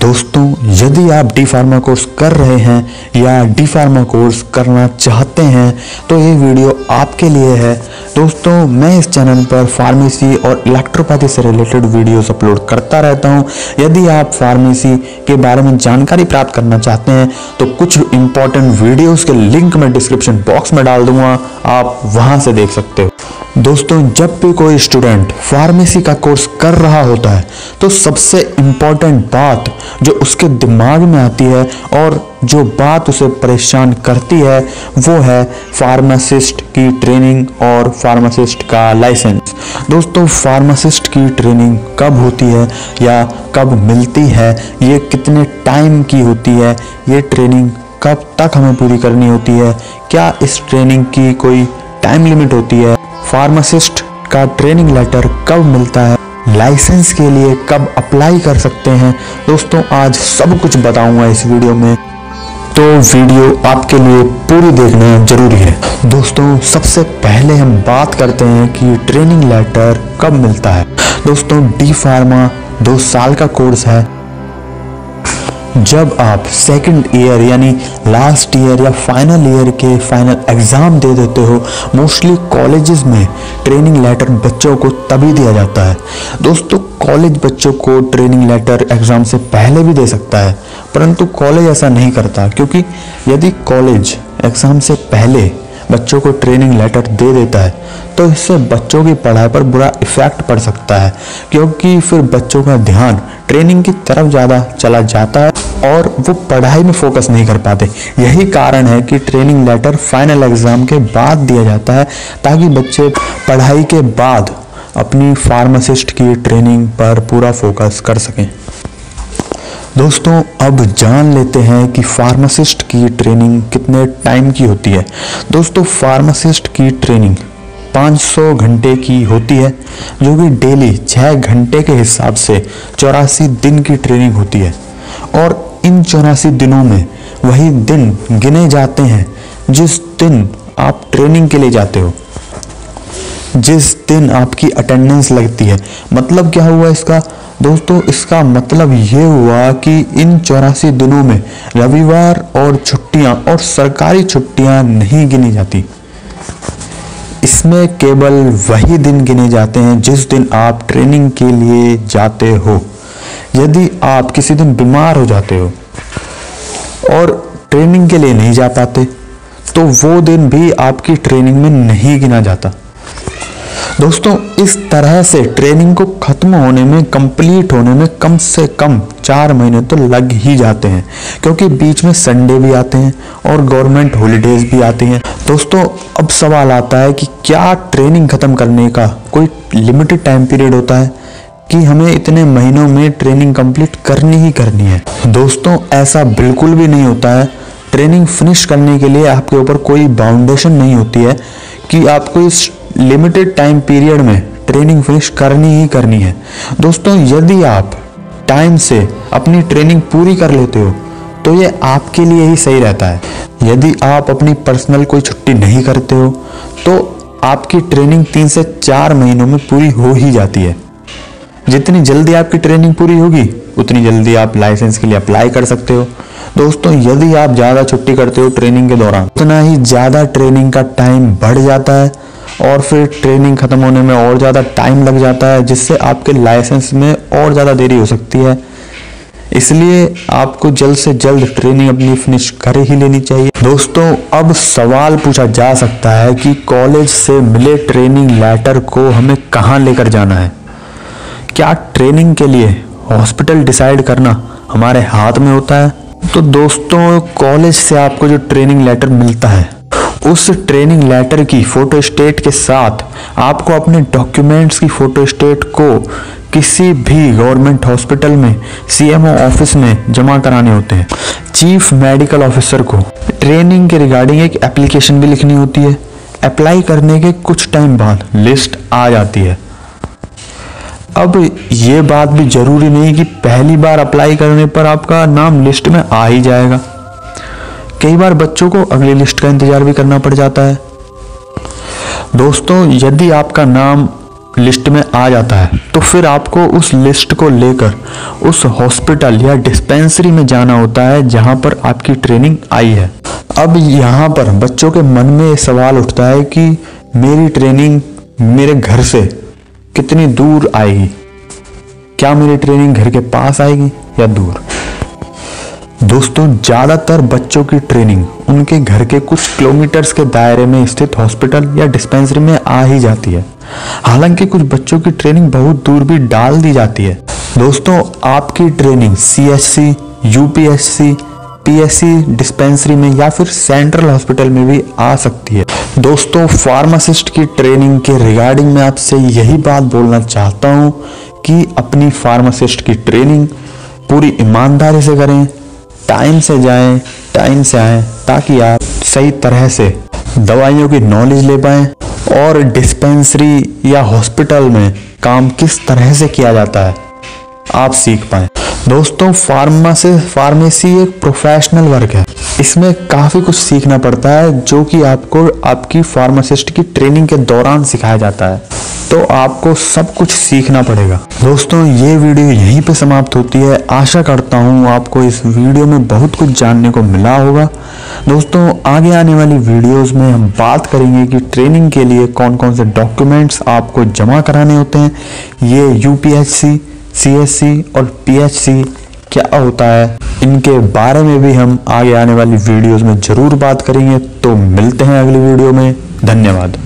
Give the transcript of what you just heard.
दोस्तों, यदि आप डी फार्मा कोर्स कर रहे हैं या डी फार्मा कोर्स करना चाहते हैं तो ये वीडियो आपके लिए है। दोस्तों, मैं इस चैनल पर फार्मेसी और इलेक्ट्रोपैथी से रिलेटेड वीडियोस अपलोड करता रहता हूं। यदि आप फार्मेसी के बारे में जानकारी प्राप्त करना चाहते हैं तो कुछ इंपॉर्टेंट वीडियोस के लिंक मैं डिस्क्रिप्शन बॉक्स में डाल दूंगा, आप वहां से देख सकते हो। दोस्तों, जब भी कोई स्टूडेंट फार्मेसी का कोर्स कर रहा होता है तो सबसे इम्पॉर्टेंट बात जो उसके दिमाग में आती है और जो बात उसे परेशान करती है वो है फार्मासिस्ट की ट्रेनिंग और फार्मासिस्ट का लाइसेंस। दोस्तों, फार्मासिस्ट की ट्रेनिंग कब होती है या कब मिलती है, ये कितने टाइम की होती है, ये ट्रेनिंग कब तक हमें पूरी करनी होती है, क्या इस ट्रेनिंग की कोई टाइम लिमिट होती है, फार्मासिस्ट का ट्रेनिंग लेटर कब मिलता है, लाइसेंस के लिए कब अप्लाई कर सकते हैं। दोस्तों, आज सब कुछ बताऊंगा इस वीडियो में, तो वीडियो आपके लिए पूरी देखना जरूरी है। दोस्तों, सबसे पहले हम बात करते हैं कि ट्रेनिंग लेटर कब मिलता है। दोस्तों, डी फार्मा 2 साल का कोर्स है। जब आप सेकंड ईयर यानी लास्ट ईयर या फाइनल ईयर के फाइनल एग्ज़ाम दे देते हो, मोस्टली कॉलेजेस में ट्रेनिंग लेटर बच्चों को तभी दिया जाता है। दोस्तों, कॉलेज बच्चों को ट्रेनिंग लेटर एग्ज़ाम से पहले भी दे सकता है, परंतु कॉलेज ऐसा नहीं करता, क्योंकि यदि कॉलेज एग्ज़ाम से पहले बच्चों को ट्रेनिंग लेटर दे देता है तो इससे बच्चों की पढ़ाई पर बुरा इफेक्ट पड़ सकता है, क्योंकि फिर बच्चों का ध्यान ट्रेनिंग की तरफ ज़्यादा चला जाता है और वो पढ़ाई में फोकस नहीं कर पाते। यही कारण है कि ट्रेनिंग लेटर फाइनल एग्ज़ाम के बाद दिया जाता है, ताकि बच्चे पढ़ाई के बाद अपनी फार्मासिस्ट की ट्रेनिंग पर पूरा फोकस कर सकें। दोस्तों, अब जान लेते हैं कि फार्मासिस्ट की ट्रेनिंग कितने टाइम की होती है। दोस्तों, फार्मासिस्ट की ट्रेनिंग 500 घंटे की होती है, जो कि डेली 6 घंटे के हिसाब से 84 दिन की ट्रेनिंग होती है। और इन 84 दिनों में वही दिन गिने जाते हैं जिस दिन आप ट्रेनिंग के लिए जाते हो, जिस दिन आपकी अटेंडेंस लगती है। मतलब क्या हुआ इसका? दोस्तों, इसका मतलब ये हुआ कि इन 84 दिनों में रविवार और छुट्टियां और सरकारी छुट्टियां नहीं गिनी जाती। इसमें केवल वही दिन गिने जाते हैं जिस दिन आप ट्रेनिंग के लिए जाते हो। यदि आप किसी दिन बीमार हो जाते हो और ट्रेनिंग के लिए नहीं जा पाते तो वो दिन भी आपकी ट्रेनिंग में नहीं गिना जाता। दोस्तों, इस तरह से ट्रेनिंग को खत्म होने में, कंप्लीट होने में कम से कम 4 महीने तो लग ही जाते हैं, क्योंकि बीच में संडे भी आते हैं और गवर्नमेंट हॉलीडेज भी आती हैं। दोस्तों, अब सवाल आता है कि क्या ट्रेनिंग खत्म करने का कोई लिमिटेड टाइम पीरियड होता है कि हमें इतने महीनों में ट्रेनिंग कंप्लीट करनी ही करनी है? दोस्तों, ऐसा बिल्कुल भी नहीं होता है। ट्रेनिंग फिनिश करने के लिए आपके ऊपर कोई बाउंडेशन नहीं होती है कि आपको इस लिमिटेड टाइम पीरियड में ट्रेनिंग फिनिश करनी ही करनी है। दोस्तों, यदि आप टाइम से अपनी ट्रेनिंग पूरी कर लेते हो तो ये आपके लिए ही सही रहता है। यदि आप अपनी पर्सनल कोई छुट्टी नहीं करते हो तो आपकी ट्रेनिंग 3 से 4 महीनों में पूरी हो ही जाती है। जितनी जल्दी आपकी ट्रेनिंग पूरी होगी उतनी जल्दी आप लाइसेंस के लिए अप्लाई कर सकते हो। दोस्तों, यदि आप ज़्यादा छुट्टी करते हो ट्रेनिंग के दौरान, उतना ही ज़्यादा ट्रेनिंग का टाइम बढ़ जाता है और फिर ट्रेनिंग खत्म होने में और ज़्यादा टाइम लग जाता है, जिससे आपके लाइसेंस में और ज़्यादा देरी हो सकती है। इसलिए आपको जल्द से जल्द ट्रेनिंग अपनी फिनिश कर ही लेनी चाहिए। दोस्तों, अब सवाल पूछा जा सकता है कि कॉलेज से मिले ट्रेनिंग लेटर को हमें कहाँ लेकर जाना है? क्या ट्रेनिंग के लिए हॉस्पिटल डिसाइड करना हमारे हाथ में होता है? तो दोस्तों, कॉलेज से आपको जो ट्रेनिंग लेटर मिलता है उस ट्रेनिंग लेटर की फोटो स्टेट के साथ आपको अपने डॉक्यूमेंट्स की फोटो स्टेट को किसी भी गवर्नमेंट हॉस्पिटल में सीएमओ ऑफिस में जमा कराने होते हैं। चीफ मेडिकल ऑफिसर को ट्रेनिंग के रिगार्डिंग एक एप्लीकेशन भी लिखनी होती है। अप्लाई करने के कुछ टाइम बाद लिस्ट आ जाती है। अब ये बात भी जरूरी नहीं कि पहली बार अप्लाई करने पर आपका नाम लिस्ट में आ ही जाएगा। कई बार बच्चों को अगली लिस्ट का इंतजार भी करना पड़ जाता है। दोस्तों, यदि आपका नाम लिस्ट में आ जाता है तो फिर आपको उस लिस्ट को लेकर उस हॉस्पिटल या डिस्पेंसरी में जाना होता है जहां पर आपकी ट्रेनिंग आई है। अब यहाँ पर बच्चों के मन में सवाल उठता है कि मेरी ट्रेनिंग मेरे घर से कितनी दूर आएगी, क्या मेरी ट्रेनिंग घर के पास आएगी या दूर। दोस्तों, ज़्यादातर बच्चों की ट्रेनिंग उनके घर के कुछ किलोमीटर्स के दायरे में स्थित हॉस्पिटल या डिस्पेंसरी में आ ही जाती है। हालांकि कुछ बच्चों की ट्रेनिंग बहुत दूर भी डाल दी जाती है। दोस्तों, आपकी training CHC, UPSC, PSC dispensary में या फिर सेंट्रल हॉस्पिटल में भी आ सकती है। दोस्तों, फार्मासिस्ट की ट्रेनिंग के रिगार्डिंग मैं आपसे यही बात बोलना चाहता हूँ कि अपनी फार्मासिस्ट की ट्रेनिंग पूरी ईमानदारी से करें, टाइम से जाएं, टाइम से आएं, ताकि आप सही तरह से दवाइयों की नॉलेज ले पाएं और डिस्पेंसरी या हॉस्पिटल में काम किस तरह से किया जाता है आप सीख पाएं। दोस्तों, फार्मेसी एक प्रोफेशनल वर्क है। इसमें काफ़ी कुछ सीखना पड़ता है जो कि आपको आपकी फार्मासिस्ट की ट्रेनिंग के दौरान सिखाया जाता है, तो आपको सब कुछ सीखना पड़ेगा। दोस्तों, ये वीडियो यहीं पे समाप्त होती है। आशा करता हूँ आपको इस वीडियो में बहुत कुछ जानने को मिला होगा। दोस्तों, आगे आने वाली वीडियोस में हम बात करेंगे कि ट्रेनिंग के लिए कौन कौन से डॉक्यूमेंट्स आपको जमा कराने होते हैं, ये UPSC, CSC और PHC क्या होता है, इनके बारे में भी हम आगे आने वाली वीडियोस में जरूर बात करेंगे। तो मिलते हैं अगली वीडियो में। धन्यवाद।